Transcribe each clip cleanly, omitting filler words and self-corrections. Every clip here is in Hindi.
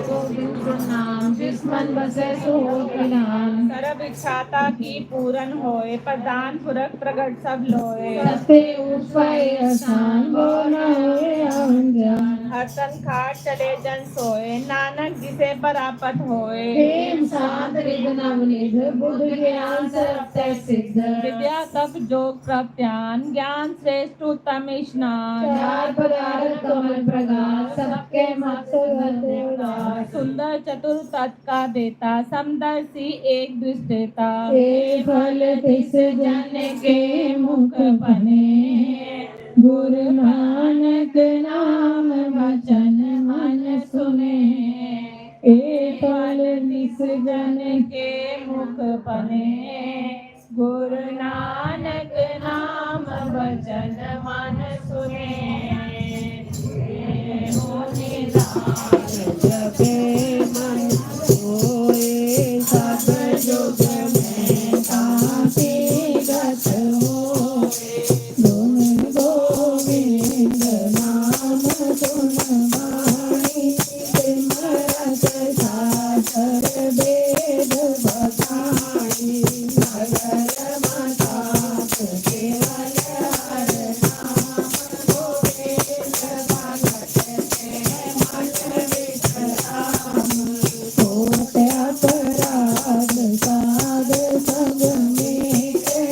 गोविंद नाम जिसमन बसे सुहोत नाम सर्व इच्छाता की पूरन होए प्रदान पुरख प्रगट सब लोए सत्य उठवाए आसान वो न होए अनजान हर तन खाट चले जन सोए नानक जिसे परापत होए प्रेम साध रिद नवनिध बुद्ध ज्ञान सर्वतः सिद्ध विद्या तप जोग प्रत्यान ज्ञान श्रेष्ठ उत्तम स्नान चार पदार्थ कमल प्रकाश सबके मत देवदास सुंदर चतुर तत् का देता समदर्शी एक दृष्टेता ये फल तिस जन के मुख बने गुरु नानक नाम वचन मन सुने ए फल तिस जन के मुख बने गुरु नानक नाम वचन मन सुने जपे मन होए सब जुग में ताते गत होए गुण गोविंद नाम सुन वाणी सिमरत सासर वेद बखानी नगर मताप केवल हर नाम गोविंद भगत के मन विश्राम होत अपराध साध सब मीटे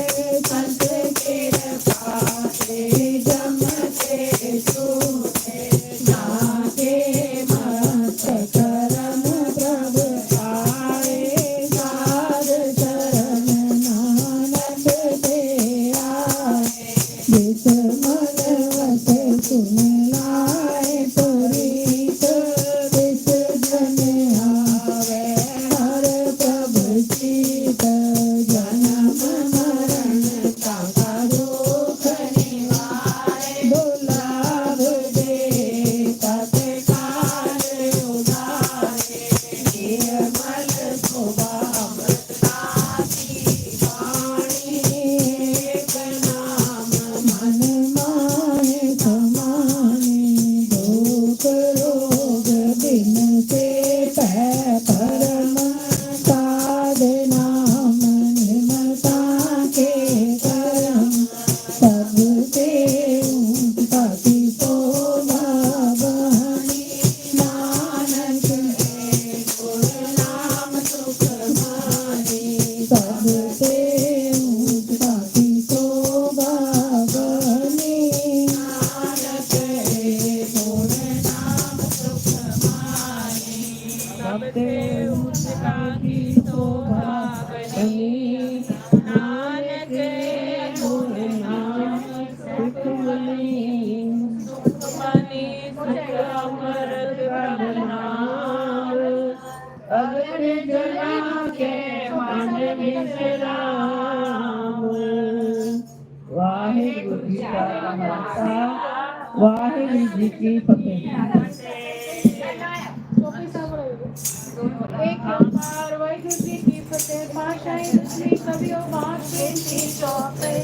संत कृपा से जमते छूटे जाके मत करम प्रभु आए साध शरण नानक दे आए जिस मन वसे सुन लाए पुरीत तिस जन आवे हर प्रभु चीत जन्म मरण का दुख निवारे दुर्लभ दे तत्काल उदारे निर्मल स्वभाव ताकी वाणी एक नाम मन माहे समाने दुख रोग दिन से पै परम साध नाम निर्मलता के करम सबसे पति शोभा बहनी नानक के गुण नाम सुख मानी सबसे पति शोभा बहनी नानक के गुण नाम सुख मानी सबसे उच्चता की शोभा बनी नानक के गुण नाम सुख मनी मनी सुख अमृत प्रभनाम अगर जना के मन विश्राम वाहिगुरु जी का खालसा वाहिगुरु जी की फतेह एक ओंकार वाहिगुरु जी की फतेह भाषाएं दूसरी कवियों बात चौथी